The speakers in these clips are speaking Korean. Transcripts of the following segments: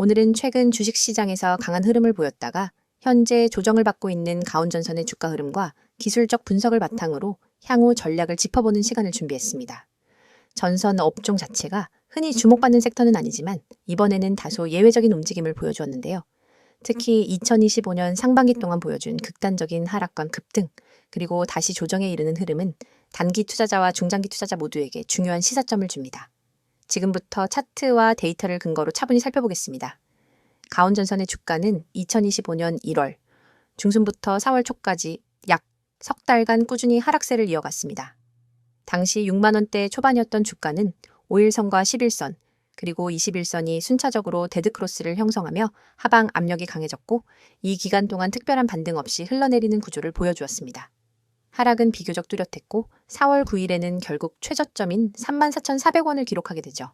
오늘은 최근 주식시장에서 강한 흐름을 보였다가 현재 조정을 받고 있는 가온전선의 주가 흐름과 기술적 분석을 바탕으로 향후 전략을 짚어보는 시간을 준비했습니다. 전선 업종 자체가 흔히 주목받는 섹터는 아니지만 이번에는 다소 예외적인 움직임을 보여주었는데요. 특히 2025년 상반기 동안 보여준 극단적인 하락과 급등, 그리고 다시 조정에 이르는 흐름은 단기 투자자와 중장기 투자자 모두에게 중요한 시사점을 줍니다. 지금부터 차트와 데이터를 근거로 차분히 살펴보겠습니다. 가온전선의 주가는 2025년 1월 중순부터 4월 초까지 약 석 달간 꾸준히 하락세를 이어갔습니다. 당시 6만 원대 초반이었던 주가는 5일선과 11선, 그리고 21선이 순차적으로 데드크로스를 형성하며 하방 압력이 강해졌고 이 기간 동안 특별한 반등 없이 흘러내리는 구조를 보여주었습니다. 하락은 비교적 뚜렷했고 4월 9일에는 결국 최저점인 34,400원을 기록하게 되죠.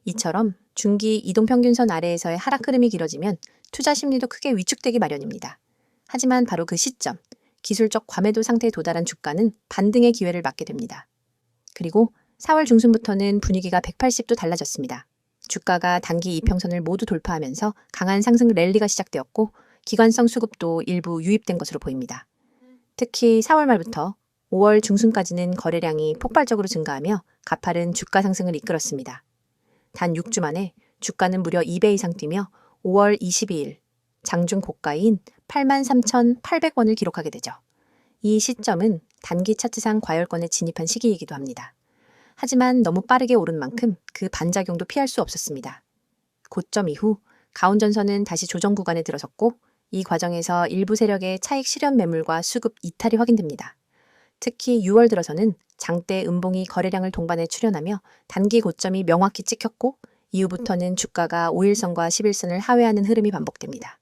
이처럼 중기 이동평균선 아래에서의 하락 흐름이 길어지면 투자 심리도 크게 위축되기 마련입니다. 하지만 바로 그 시점, 기술적 과매도 상태에 도달한 주가는 반등의 기회를 맞게 됩니다. 그리고 4월 중순부터는 분위기가 180도 달라졌습니다. 주가가 단기 이평선을 모두 돌파하면서 강한 상승 랠리가 시작되었고 기관성 수급도 일부 유입된 것으로 보입니다. 특히 4월 말부터 5월 중순까지는 거래량이 폭발적으로 증가하며 가파른 주가 상승을 이끌었습니다. 단 6주 만에 주가는 무려 2배 이상 뛰며 5월 22일 장중 고가인 83,800원을 기록하게 되죠. 이 시점은 단기 차트상 과열권에 진입한 시기이기도 합니다. 하지만 너무 빠르게 오른 만큼 그 반작용도 피할 수 없었습니다. 고점 이후 가온전선은 다시 조정 구간에 들어섰고 이 과정에서 일부 세력의 차익 실현 매물과 수급 이탈이 확인됩니다. 특히 6월 들어서는 장대 음봉이 거래량을 동반해 출현하며 단기 고점이 명확히 찍혔고 이후부터는 주가가 5일선과 11선을 하회하는 흐름이 반복됩니다.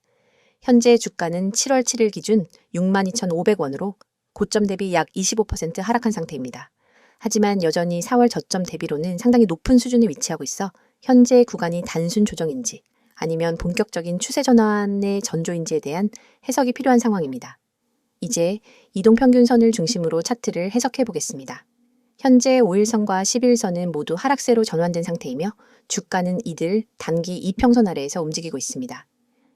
현재 주가는 7월 7일 기준 62,500원으로 고점 대비 약 25% 하락한 상태입니다. 하지만 여전히 4월 저점 대비로는 상당히 높은 수준에 위치하고 있어 현재 구간이 단순 조정인지 아니면 본격적인 추세 전환의 전조인지에 대한 해석이 필요한 상황입니다. 이제 이동평균선을 중심으로 차트를 해석해 보겠습니다. 현재 5일선과 11선은 모두 하락세로 전환된 상태이며 주가는 이들 단기 이평선 아래에서 움직이고 있습니다.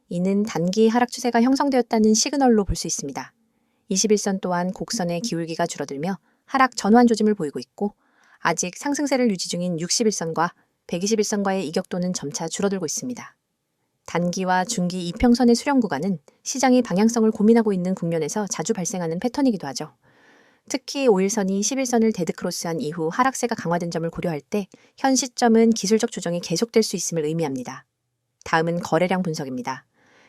이는 단기 하락 추세가 형성되었다는 시그널로 볼 수 있습니다. 21선 또한 곡선의 기울기가 줄어들며 하락 전환 조짐을 보이고 있고 아직 상승세를 유지 중인 61선과 121선과의 이격도는 점차 줄어들고 있습니다. 단기와 중기 이평선의 수렴 구간은 시장이 방향성을 고민하고 있는 국면에서 자주 발생하는 패턴이기도 하죠. 특히 5일선이 11선을 데드크로스한 이후 하락세가 강화된 점을 고려할 때 현 시점은 기술적 조정이 계속될 수 있음을 의미합니다. 다음은 거래량 분석입니다.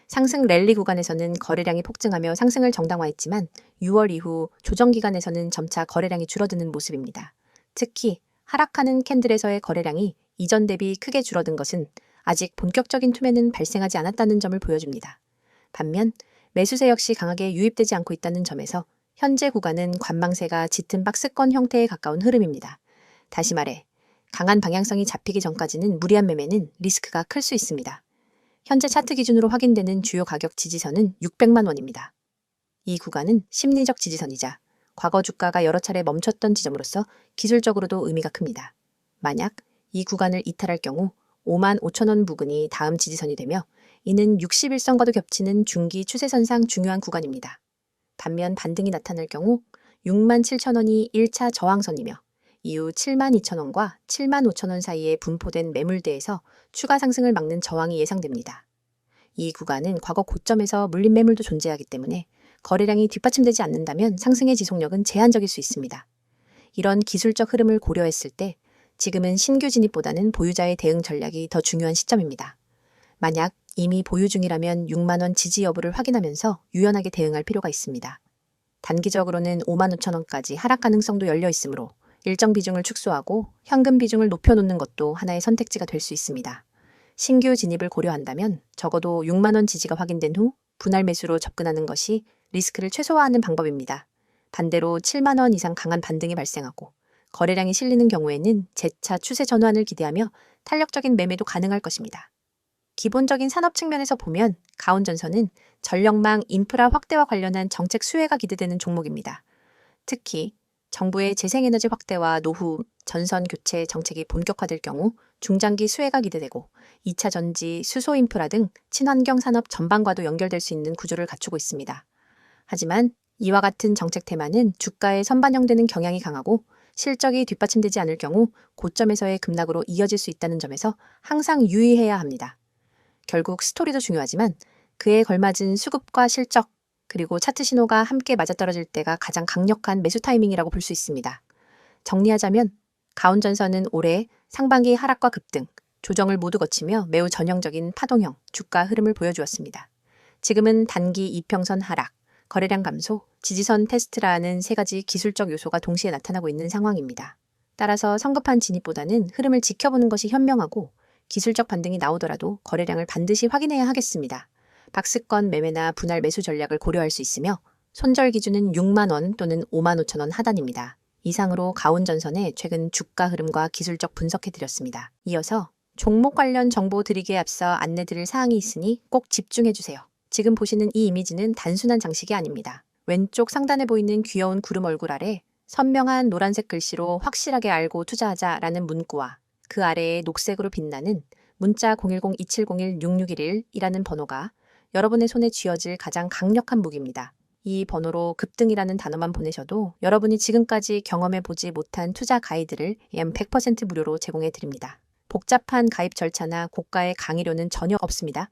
상승 랠리 구간에서는 거래량이 폭증하며 상승을 정당화했지만 6월 이후 조정 기간에서는 점차 거래량이 줄어드는 모습입니다. 특히 하락하는 캔들에서의 거래량이 이전 대비 크게 줄어든 것은 아직 본격적인 투매는 발생하지 않았다는 점을 보여줍니다. 반면 매수세 역시 강하게 유입되지 않고 있다는 점에서 현재 구간은 관망세가 짙은 박스권 형태에 가까운 흐름입니다. 다시 말해 강한 방향성이 잡히기 전까지는 무리한 매매는 리스크가 클 수 있습니다. 현재 차트 기준으로 확인되는 주요 가격 지지선은 600만 원입니다. 이 구간은 심리적 지지선이자 과거 주가가 여러 차례 멈췄던 지점으로서 기술적으로도 의미가 큽니다. 만약 이 구간을 이탈할 경우 5만 5천 원 부근이 다음 지지선이 되며 이는 61선과도 겹치는 중기 추세선상 중요한 구간입니다. 반면 반등이 나타날 경우 6만 7천 원이 1차 저항선이며 이후 7만 2천 원과 7만 5천 원 사이에 분포된 매물대에서 추가 상승을 막는 저항이 예상됩니다. 이 구간은 과거 고점에서 물린 매물도 존재하기 때문에 거래량이 뒷받침되지 않는다면 상승의 지속력은 제한적일 수 있습니다. 이런 기술적 흐름을 고려했을 때 지금은 신규 진입보다는 보유자의 대응 전략이 더 중요한 시점입니다. 만약 이미 보유 중이라면 6만 원 지지 여부를 확인하면서 유연하게 대응할 필요가 있습니다. 단기적으로는 5만 5천 원까지 하락 가능성도 열려 있으므로 일정 비중을 축소하고 현금 비중을 높여놓는 것도 하나의 선택지가 될 수 있습니다. 신규 진입을 고려한다면 적어도 6만 원 지지가 확인된 후 분할 매수로 접근하는 것이 리스크를 최소화하는 방법입니다. 반대로 7만 원 이상 강한 반등이 발생하고 거래량이 실리는 경우에는 재차 추세 전환을 기대하며 탄력적인 매매도 가능할 것입니다. 기본적인 산업 측면에서 보면 가온전선은 전력망 인프라 확대와 관련한 정책 수혜가 기대되는 종목입니다. 특히 정부의 재생에너지 확대와 노후, 전선 교체 정책이 본격화될 경우 중장기 수혜가 기대되고 2차 전지, 수소 인프라 등 친환경 산업 전반과도 연결될 수 있는 구조를 갖추고 있습니다. 하지만 이와 같은 정책 테마는 주가에 선반영되는 경향이 강하고 실적이 뒷받침되지 않을 경우 고점에서의 급락으로 이어질 수 있다는 점에서 항상 유의해야 합니다. 결국 스토리도 중요하지만 그에 걸맞은 수급과 실적, 그리고 차트 신호가 함께 맞아떨어질 때가 가장 강력한 매수 타이밍이라고 볼 수 있습니다. 정리하자면 가온전선은 올해 상반기 하락과 급등, 조정을 모두 거치며 매우 전형적인 파동형 주가 흐름을 보여주었습니다. 지금은 단기 이평선 하락, 거래량 감소, 지지선 테스트라는 세 가지 기술적 요소가 동시에 나타나고 있는 상황입니다. 따라서 성급한 진입보다는 흐름을 지켜보는 것이 현명하고 기술적 반등이 나오더라도 거래량을 반드시 확인해야 하겠습니다. 박스권 매매나 분할 매수 전략을 고려할 수 있으며 손절 기준은 6만 원 또는 5만 5천 원 하단입니다. 이상으로 가온전선의 최근 주가 흐름과 기술적 분석해드렸습니다. 이어서 종목 관련 정보 드리기에 앞서 안내드릴 사항이 있으니 꼭 집중해주세요. 지금 보시는 이 이미지는 단순한 장식이 아닙니다. 왼쪽 상단에 보이는 귀여운 구름 얼굴 아래 선명한 노란색 글씨로 확실하게 알고 투자하자라는 문구와 그 아래에 녹색으로 빛나는 문자 010-2701-6611이라는 번호가 여러분의 손에 쥐어질 가장 강력한 무기입니다. 이 번호로 급등이라는 단어만 보내셔도 여러분이 지금까지 경험해보지 못한 투자 가이드를 약 100% 무료로 제공해 드립니다. 복잡한 가입 절차나 고가의 강의료는 전혀 없습니다.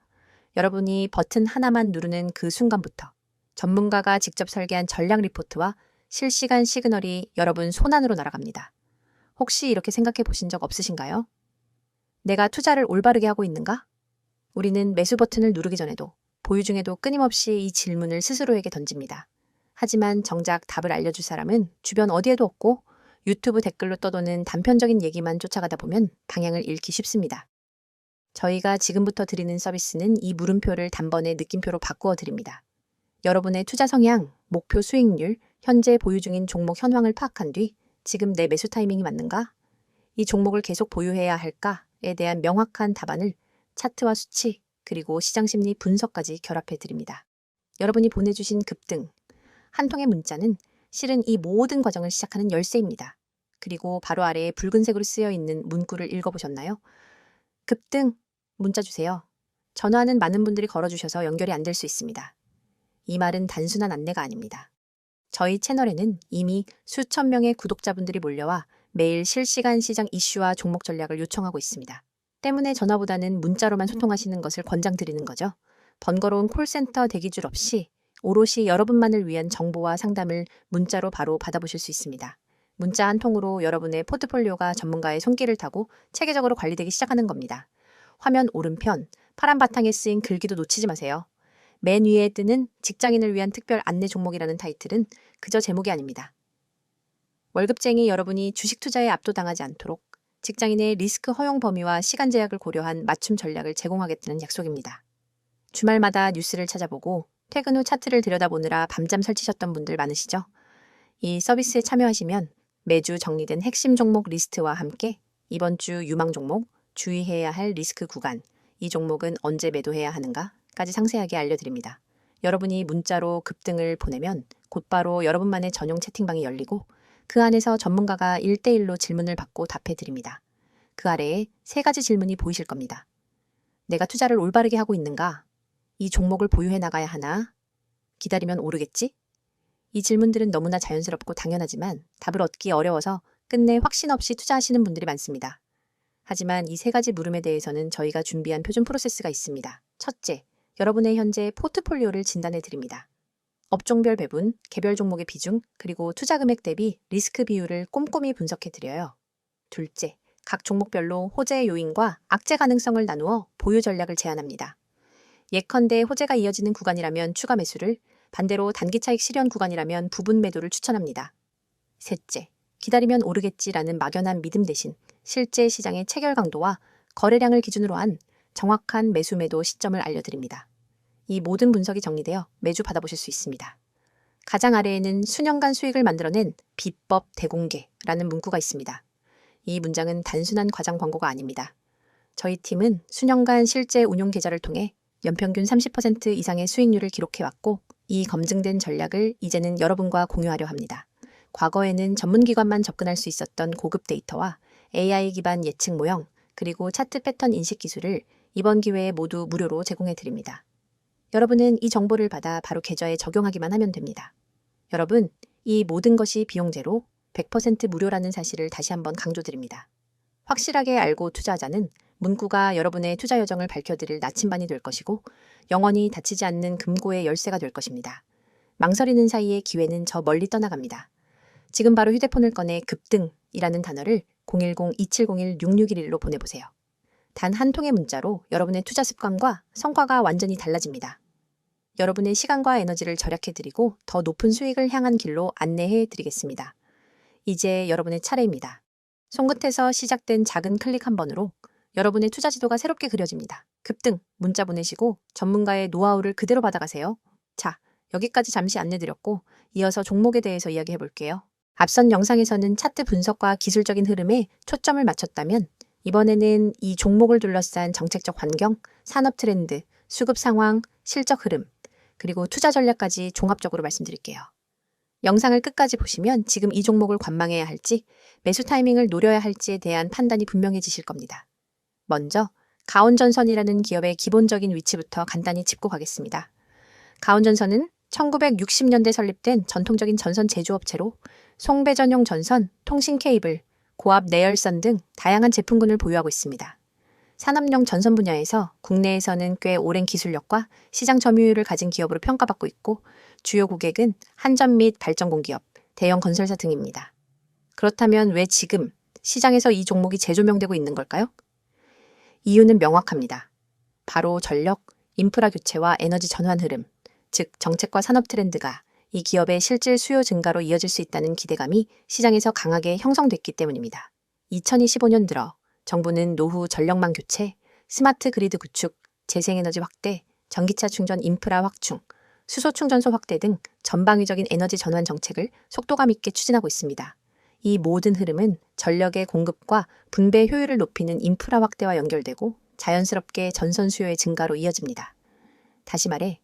여러분이 버튼 하나만 누르는 그 순간부터 전문가가 직접 설계한 전략 리포트와 실시간 시그널이 여러분 손안으로 날아갑니다. 혹시 이렇게 생각해 보신 적 없으신가요? 내가 투자를 올바르게 하고 있는가? 우리는 매수 버튼을 누르기 전에도 보유 중에도 끊임없이 이 질문을 스스로에게 던집니다. 하지만 정작 답을 알려줄 사람은 주변 어디에도 없고 유튜브 댓글로 떠도는 단편적인 얘기만 쫓아가다 보면 방향을 잃기 쉽습니다. 저희가 지금부터 드리는 서비스는 이 물음표를 단번에 느낌표로 바꾸어 드립니다. 여러분의 투자 성향, 목표 수익률, 현재 보유 중인 종목 현황을 파악한 뒤 지금 내 매수 타이밍이 맞는가? 이 종목을 계속 보유해야 할까에 대한 명확한 답안을 차트와 수치, 그리고 시장심리 분석까지 결합해 드립니다. 여러분이 보내주신 급등, 한 통의 문자는 실은 이 모든 과정을 시작하는 열쇠입니다. 그리고 바로 아래에 붉은색으로 쓰여 있는 문구를 읽어보셨나요? 급등, 문자 주세요. 전화는 많은 분들이 걸어주셔서 연결이 안 될 수 있습니다. 이 말은 단순한 안내가 아닙니다. 저희 채널에는 이미 수천 명의 구독자분들이 몰려와 매일 실시간 시장 이슈와 종목 전략을 요청하고 있습니다. 때문에 전화보다는 문자로만 소통하시는 것을 권장드리는 거죠. 번거로운 콜센터 대기줄 없이 오롯이 여러분만을 위한 정보와 상담을 문자로 바로 받아보실 수 있습니다. 문자 한 통으로 여러분의 포트폴리오가 전문가의 손길을 타고 체계적으로 관리되기 시작하는 겁니다. 화면 오른편 파란 바탕에 쓰인 글귀도 놓치지 마세요. 맨 위에 뜨는 직장인을 위한 특별 안내 종목이라는 타이틀은 그저 제목이 아닙니다. 월급쟁이 여러분이 주식 투자에 압도당하지 않도록 직장인의 리스크 허용 범위와 시간 제약을 고려한 맞춤 전략을 제공하겠다는 약속입니다. 주말마다 뉴스를 찾아보고 퇴근 후 차트를 들여다보느라 밤잠 설치셨던 분들 많으시죠? 이 서비스에 참여하시면 매주 정리된 핵심 종목 리스트와 함께 이번 주 유망 종목, 주의해야 할 리스크 구간, 이 종목은 언제 매도해야 하는가까지 상세하게 알려드립니다. 여러분이 문자로 급등을 보내면 곧바로 여러분만의 전용 채팅방이 열리고 그 안에서 전문가가 1대1로 질문을 받고 답해드립니다. 그 아래에 세 가지 질문이 보이실 겁니다. 내가 투자를 올바르게 하고 있는가? 이 종목을 보유해 나가야 하나? 기다리면 오르겠지? 이 질문들은 너무나 자연스럽고 당연하지만 답을 얻기 어려워서 끝내 확신 없이 투자하시는 분들이 많습니다. 하지만 이 세 가지 물음에 대해서는 저희가 준비한 표준 프로세스가 있습니다. 첫째, 여러분의 현재 포트폴리오를 진단해 드립니다. 업종별 배분, 개별 종목의 비중, 그리고 투자 금액 대비 리스크 비율을 꼼꼼히 분석해 드려요. 둘째, 각 종목별로 호재 요인과 악재 가능성을 나누어 보유 전략을 제안합니다. 예컨대 호재가 이어지는 구간이라면 추가 매수를, 반대로 단기 차익 실현 구간이라면 부분 매도를 추천합니다. 셋째, 기다리면 오르겠지라는 막연한 믿음 대신 실제 시장의 체결 강도와 거래량을 기준으로 한 정확한 매수 매도 시점을 알려드립니다. 이 모든 분석이 정리되어 매주 받아보실 수 있습니다. 가장 아래에는 수년간 수익을 만들어낸 비법 대공개라는 문구가 있습니다. 이 문장은 단순한 과장 광고가 아닙니다. 저희 팀은 수년간 실제 운용 계좌를 통해 연평균 30% 이상의 수익률을 기록해왔고 이 검증된 전략을 이제는 여러분과 공유하려 합니다. 과거에는 전문기관만 접근할 수 있었던 고급 데이터와 AI 기반 예측 모형, 그리고 차트 패턴 인식 기술을 이번 기회에 모두 무료로 제공해 드립니다. 여러분은 이 정보를 받아 바로 계좌에 적용하기만 하면 됩니다. 여러분, 이 모든 것이 비용 제로, 100% 무료라는 사실을 다시 한번 강조드립니다. 확실하게 알고 투자하자는 문구가 여러분의 투자 여정을 밝혀드릴 나침반이 될 것이고 영원히 닫히지 않는 금고의 열쇠가 될 것입니다. 망설이는 사이에 기회는 저 멀리 떠나갑니다. 지금 바로 휴대폰을 꺼내 급등이라는 단어를 010-2701-6611로 보내보세요. 단 한 통의 문자로 여러분의 투자 습관과 성과가 완전히 달라집니다. 여러분의 시간과 에너지를 절약해드리고 더 높은 수익을 향한 길로 안내해드리겠습니다. 이제 여러분의 차례입니다. 손끝에서 시작된 작은 클릭 한 번으로 여러분의 투자 지도가 새롭게 그려집니다. 급등 문자 보내시고 전문가의 노하우를 그대로 받아가세요. 자, 여기까지 잠시 안내드렸고 이어서 종목에 대해서 이야기해 볼게요. 앞선 영상에서는 차트 분석과 기술적인 흐름에 초점을 맞췄다면 이번에는 이 종목을 둘러싼 정책적 환경, 산업 트렌드, 수급 상황, 실적 흐름, 그리고 투자 전략까지 종합적으로 말씀드릴게요. 영상을 끝까지 보시면 지금 이 종목을 관망해야 할지, 매수 타이밍을 노려야 할지에 대한 판단이 분명해지실 겁니다. 먼저 가온전선이라는 기업의 기본적인 위치부터 간단히 짚고 가겠습니다. 가온전선은 1960년대 설립된 전통적인 전선 제조업체로 송배전용 전선, 통신 케이블, 고압 내열선 등 다양한 제품군을 보유하고 있습니다. 산업용 전선 분야에서 국내에서는 꽤 오랜 기술력과 시장 점유율을 가진 기업으로 평가받고 있고 주요 고객은 한전 및 발전공기업, 대형 건설사 등입니다. 그렇다면 왜 지금 시장에서 이 종목이 재조명되고 있는 걸까요? 이유는 명확합니다. 바로 전력, 인프라 교체와 에너지 전환 흐름, 즉 정책과 산업 트렌드가 이 기업의 실질 수요 증가로 이어질 수 있다는 기대감이 시장에서 강하게 형성됐기 때문입니다. 2025년 들어 정부는 노후 전력망 교체, 스마트 그리드 구축, 재생에너지 확대, 전기차 충전 인프라 확충, 수소 충전소 확대 등 전방위적인 에너지 전환 정책을 속도감 있게 추진하고 있습니다. 이 모든 흐름은 전력의 공급과 분배 효율을 높이는 인프라 확대와 연결되고 자연스럽게 전선 수요의 증가로 이어집니다. 다시 말해,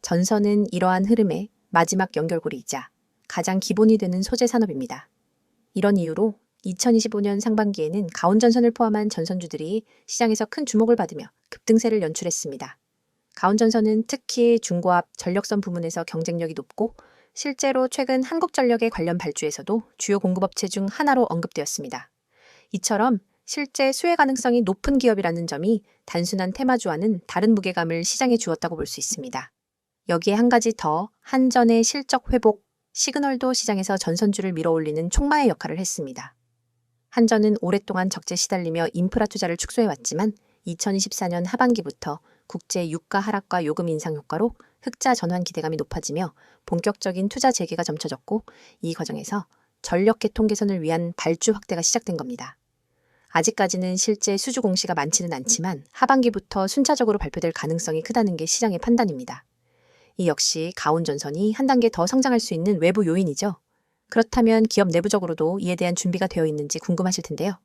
전선은 이러한 흐름의 마지막 연결고리이자 가장 기본이 되는 소재 산업입니다. 이런 이유로 2025년 상반기에는 가온전선을 포함한 전선주들이 시장에서 큰 주목을 받으며 급등세를 연출했습니다. 가온전선은 특히 중고압 전력선 부문에서 경쟁력이 높고 실제로 최근 한국전력의 관련 발주에서도 주요 공급업체 중 하나로 언급되었습니다. 이처럼 실제 수혜 가능성이 높은 기업이라는 점이 단순한 테마주와는 다른 무게감을 시장에 주었다고 볼 수 있습니다. 여기에 한 가지 더 한전의 실적 회복, 시그널도 시장에서 전선주를 밀어올리는 촉마의 역할을 했습니다. 한전은 오랫동안 적재 시달리며 인프라 투자를 축소해왔지만 2024년 하반기부터 국제 유가 하락과 요금 인상 효과로 흑자 전환 기대감이 높아지며 본격적인 투자 재개가 점쳐졌고 이 과정에서 전력 개통 개선을 위한 발주 확대가 시작된 겁니다. 아직까지는 실제 수주 공시가 많지는 않지만 하반기부터 순차적으로 발표될 가능성이 크다는 게 시장의 판단입니다. 이 역시 가온전선이 한 단계 더 성장할 수 있는 외부 요인이죠. 그렇다면 기업 내부적으로도 이에 대한 준비가 되어 있는지 궁금하실 텐데요.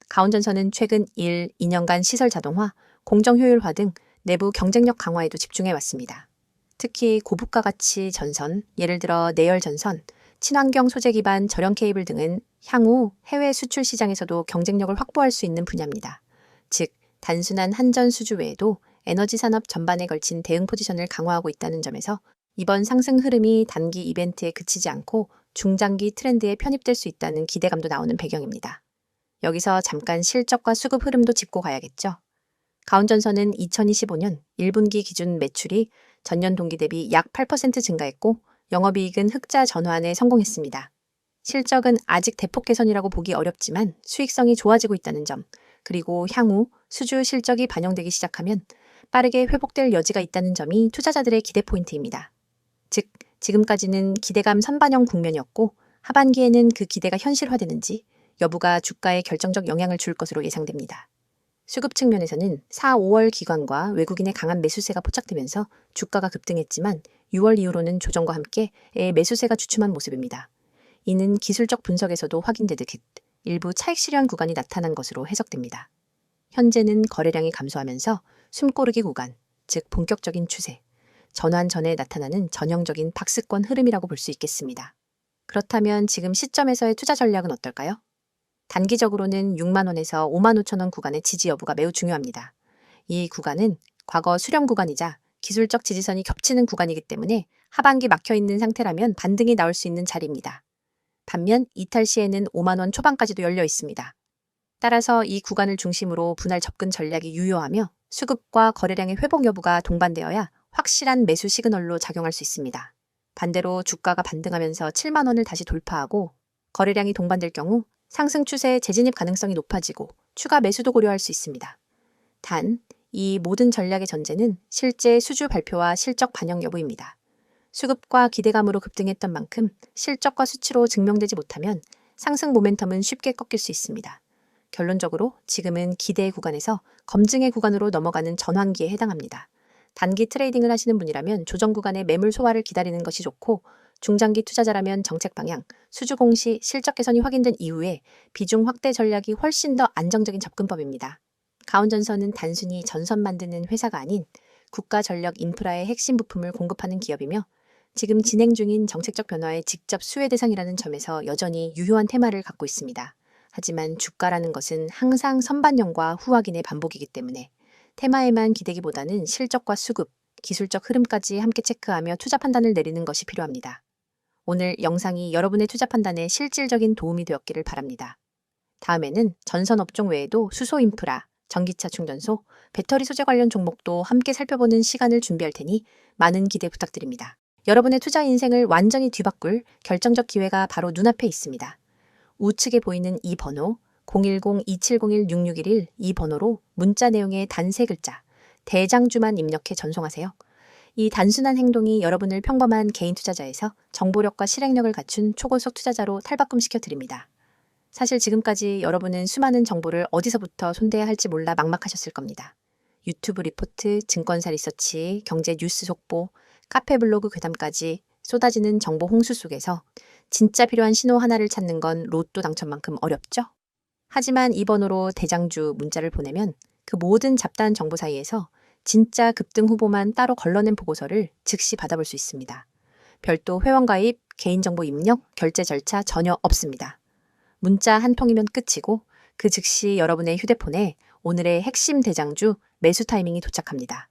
가온전선은 최근 1, 2년간 시설 자동화, 공정 효율화 등 내부 경쟁력 강화에도 집중해 왔습니다. 특히 고부가 가치 전선, 예를 들어 내열 전선, 친환경 소재 기반 절연 케이블 등은 향후 해외 수출 시장에서도 경쟁력을 확보할 수 있는 분야입니다. 즉, 단순한 한전 수주 외에도 에너지 산업 전반에 걸친 대응 포지션을 강화하고 있다는 점에서 이번 상승 흐름이 단기 이벤트에 그치지 않고 중장기 트렌드에 편입될 수 있다는 기대감도 나오는 배경입니다. 여기서 잠깐 실적과 수급 흐름도 짚고 가야겠죠. 가온전선은 2025년 1분기 기준 매출이 전년 동기 대비 약 8% 증가했고 영업이익은 흑자 전환에 성공했습니다. 실적은 아직 대폭 개선이라고 보기 어렵지만 수익성이 좋아지고 있다는 점, 그리고 향후 수주 실적이 반영되기 시작하면 빠르게 회복될 여지가 있다는 점이 투자자들의 기대 포인트입니다. 즉, 지금까지는 기대감 선반영 국면이었고 하반기에는 그 기대가 현실화되는지 여부가 주가에 결정적 영향을 줄 것으로 예상됩니다. 수급 측면에서는 4, 5월 기관과 외국인의 강한 매수세가 포착되면서 주가가 급등했지만 6월 이후로는 조정과 함께 매수세가 주춤한 모습입니다. 이는 기술적 분석에서도 확인되듯 일부 차익 실현 구간이 나타난 것으로 해석됩니다. 현재는 거래량이 감소하면서 숨고르기 구간, 즉 본격적인 추세, 전환 전에 나타나는 전형적인 박스권 흐름이라고 볼 수 있겠습니다. 그렇다면 지금 시점에서의 투자 전략은 어떨까요? 단기적으로는 6만 원에서 5만 5천 원 구간의 지지 여부가 매우 중요합니다. 이 구간은 과거 수렴 구간이자 기술적 지지선이 겹치는 구간이기 때문에 하반기 막혀있는 상태라면 반등이 나올 수 있는 자리입니다. 반면 이탈 시에는 5만 원 초반까지도 열려 있습니다. 따라서 이 구간을 중심으로 분할 접근 전략이 유효하며 수급과 거래량의 회복 여부가 동반되어야 확실한 매수 시그널로 작용할 수 있습니다. 반대로 주가가 반등하면서 7만 원을 다시 돌파하고 거래량이 동반될 경우 상승 추세의 재진입 가능성이 높아지고 추가 매수도 고려할 수 있습니다. 단, 이 모든 전략의 전제는 실제 수주 발표와 실적 반영 여부입니다. 수급과 기대감으로 급등했던 만큼 실적과 수치로 증명되지 못하면 상승 모멘텀은 쉽게 꺾일 수 있습니다. 결론적으로 지금은 기대의 구간에서 검증의 구간으로 넘어가는 전환기에 해당합니다. 단기 트레이딩을 하시는 분이라면 조정 구간의 매물 소화를 기다리는 것이 좋고 중장기 투자자라면 정책 방향, 수주 공시, 실적 개선이 확인된 이후에 비중 확대 전략이 훨씬 더 안정적인 접근법입니다. 가온전선은 단순히 전선 만드는 회사가 아닌 국가 전력 인프라의 핵심 부품을 공급하는 기업이며 지금 진행 중인 정책적 변화의 직접 수혜 대상이라는 점에서 여전히 유효한 테마를 갖고 있습니다. 하지만 주가라는 것은 항상 선반영과 후확인의 반복이기 때문에 테마에만 기대기보다는 실적과 수급, 기술적 흐름까지 함께 체크하며 투자 판단을 내리는 것이 필요합니다. 오늘 영상이 여러분의 투자 판단에 실질적인 도움이 되었기를 바랍니다. 다음에는 전선 업종 외에도 수소 인프라, 전기차 충전소, 배터리 소재 관련 종목도 함께 살펴보는 시간을 준비할 테니 많은 기대 부탁드립니다. 여러분의 투자 인생을 완전히 뒤바꿀 결정적 기회가 바로 눈앞에 있습니다. 우측에 보이는 이 번호 010-2701-6611 이 번호로 문자 내용의 단 3글자 대장주만 입력해 전송하세요. 이 단순한 행동이 여러분을 평범한 개인 투자자에서 정보력과 실행력을 갖춘 초고속 투자자로 탈바꿈시켜 드립니다. 사실 지금까지 여러분은 수많은 정보를 어디서부터 손대야 할지 몰라 막막하셨을 겁니다. 유튜브 리포트, 증권사 리서치, 경제 뉴스 속보, 카페 블로그 괴담까지 쏟아지는 정보 홍수 속에서 진짜 필요한 신호 하나를 찾는 건 로또 당첨만큼 어렵죠? 하지만 이 번호로 대장주 문자를 보내면 그 모든 잡다한 정보 사이에서 진짜 급등 후보만 따로 걸러낸 보고서를 즉시 받아볼 수 있습니다. 별도 회원가입, 개인정보 입력, 결제 절차 전혀 없습니다. 문자 한 통이면 끝이고 그 즉시 여러분의 휴대폰에 오늘의 핵심 대장주 매수 타이밍이 도착합니다.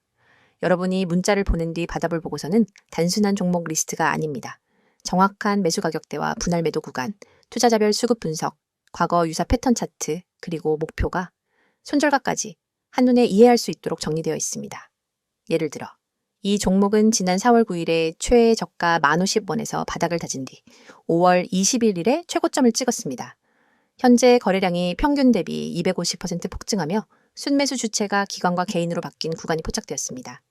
여러분이 문자를 보낸 뒤 받아볼 보고서는 단순한 종목 리스트가 아닙니다. 정확한 매수 가격대와 분할 매도 구간, 투자자별 수급 분석, 과거 유사 패턴 차트, 그리고 목표가 손절가까지 한눈에 이해할 수 있도록 정리되어 있습니다. 예를 들어 이 종목은 지난 4월 9일에 최애 저가 1,050원에서 바닥을 다진 뒤 5월 21일에 최고점을 찍었습니다. 현재 거래량이 평균 대비 250% 폭증하며 순매수 주체가 기관과 개인으로 바뀐 구간이 포착되었습니다.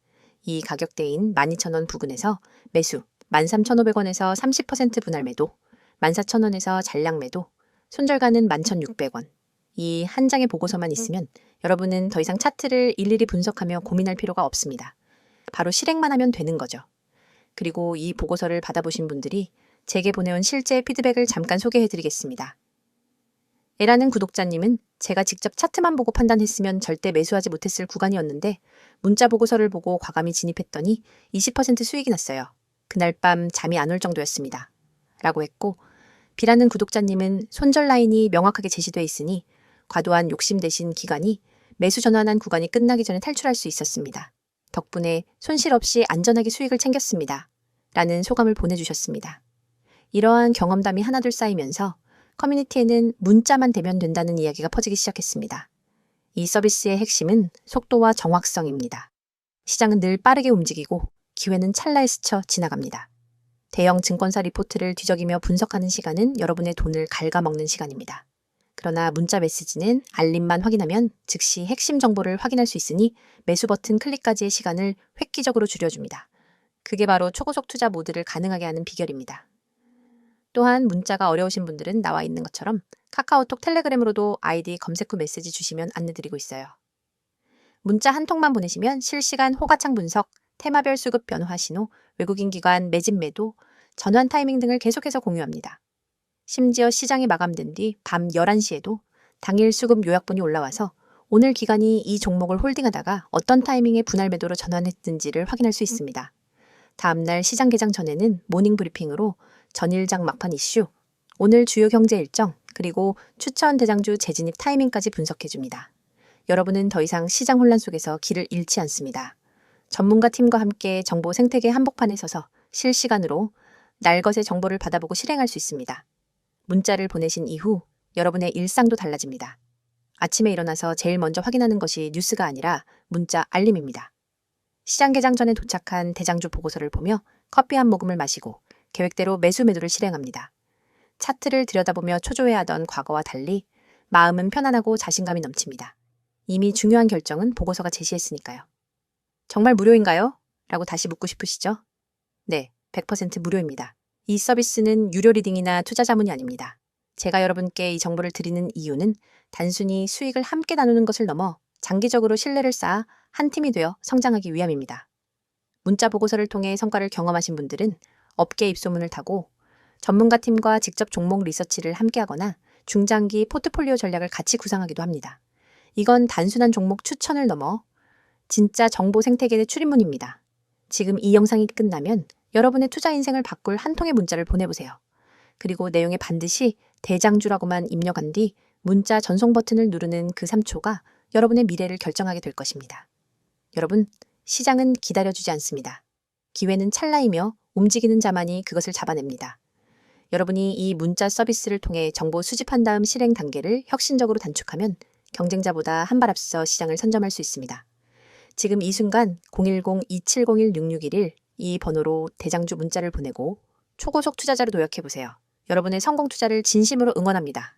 이 가격대인 12,000원 부근에서 매수 13,500원에서 30% 분할 매도, 14,000원에서 잔량 매도, 손절가는 11,600원. 이 한 장의 보고서만 있으면 여러분은 더 이상 차트를 일일이 분석하며 고민할 필요가 없습니다. 바로 실행만 하면 되는 거죠. 그리고 이 보고서를 받아보신 분들이 제게 보내온 실제 피드백을 잠깐 소개해드리겠습니다. 에라는 구독자님은 제가 직접 차트만 보고 판단했으면 절대 매수하지 못했을 구간이었는데 문자 보고서를 보고 과감히 진입했더니 20% 수익이 났어요. 그날 밤 잠이 안 올 정도였습니다. 라고 했고 B라는 구독자님은 손절 라인이 명확하게 제시돼 있으니 과도한 욕심 대신 기간이 매수 전환한 구간이 끝나기 전에 탈출할 수 있었습니다. 덕분에 손실 없이 안전하게 수익을 챙겼습니다. 라는 소감을 보내주셨습니다. 이러한 경험담이 하나둘 쌓이면서 커뮤니티에는 문자만 대면 된다는 이야기가 퍼지기 시작했습니다. 이 서비스의 핵심은 속도와 정확성입니다. 시장은 늘 빠르게 움직이고 기회는 찰나에 스쳐 지나갑니다. 대형 증권사 리포트를 뒤적이며 분석하는 시간은 여러분의 돈을 갉아먹는 시간입니다. 그러나 문자 메시지는 알림만 확인하면 즉시 핵심 정보를 확인할 수 있으니 매수 버튼 클릭까지의 시간을 획기적으로 줄여줍니다. 그게 바로 초고속 투자 모드를 가능하게 하는 비결입니다. 또한 문자가 어려우신 분들은 나와 있는 것처럼 카카오톡 텔레그램으로도 아이디 검색 후 메시지 주시면 안내드리고 있어요. 문자 한 통만 보내시면 실시간 호가창 분석, 테마별 수급 변화 신호, 외국인 기관 매집 매도, 전환 타이밍 등을 계속해서 공유합니다. 심지어 시장이 마감된 뒤 밤 11시에도 당일 수급 요약본이 올라와서 오늘 기관이 이 종목을 홀딩하다가 어떤 타이밍에 분할 매도로 전환했는지를 확인할 수 있습니다. 다음날 시장 개장 전에는 모닝 브리핑으로 전일장 막판 이슈, 오늘 주요 경제 일정, 그리고 추천 대장주 재진입 타이밍까지 분석해줍니다. 여러분은 더 이상 시장 혼란 속에서 길을 잃지 않습니다. 전문가 팀과 함께 정보 생태계 한복판에 서서 실시간으로 날것의 정보를 받아보고 실행할 수 있습니다. 문자를 보내신 이후 여러분의 일상도 달라집니다. 아침에 일어나서 제일 먼저 확인하는 것이 뉴스가 아니라 문자 알림입니다. 시장 개장 전에 도착한 대장주 보고서를 보며 커피 한 모금을 마시고 계획대로 매수 매도를 실행합니다. 차트를 들여다보며 초조해하던 과거와 달리 마음은 편안하고 자신감이 넘칩니다. 이미 중요한 결정은 보고서가 제시했으니까요. 정말 무료인가요? 라고 다시 묻고 싶으시죠? 네, 100% 무료입니다. 이 서비스는 유료 리딩이나 투자 자문이 아닙니다. 제가 여러분께 이 정보를 드리는 이유는 단순히 수익을 함께 나누는 것을 넘어 장기적으로 신뢰를 쌓아 한 팀이 되어 성장하기 위함입니다. 문자 보고서를 통해 성과를 경험하신 분들은 업계 입소문을 타고 전문가 팀과 직접 종목 리서치를 함께하거나 중장기 포트폴리오 전략을 같이 구상하기도 합니다. 이건 단순한 종목 추천을 넘어 진짜 정보 생태계의 출입문입니다. 지금 이 영상이 끝나면 여러분의 투자 인생을 바꿀 한 통의 문자를 보내보세요. 그리고 내용에 반드시 대장주라고만 입력한 뒤 문자 전송 버튼을 누르는 그 3초가 여러분의 미래를 결정하게 될 것입니다. 여러분, 시장은 기다려주지 않습니다. 기회는 찰나이며 움직이는 자만이 그것을 잡아냅니다. 여러분이 이 문자 서비스를 통해 정보 수집한 다음 실행 단계를 혁신적으로 단축하면 경쟁자보다 한 발 앞서 시장을 선점할 수 있습니다. 지금 이 순간 010-2701-6611 이 번호로 대장주 문자를 보내고 초고속 투자자로 도약해보세요. 여러분의 성공 투자를 진심으로 응원합니다.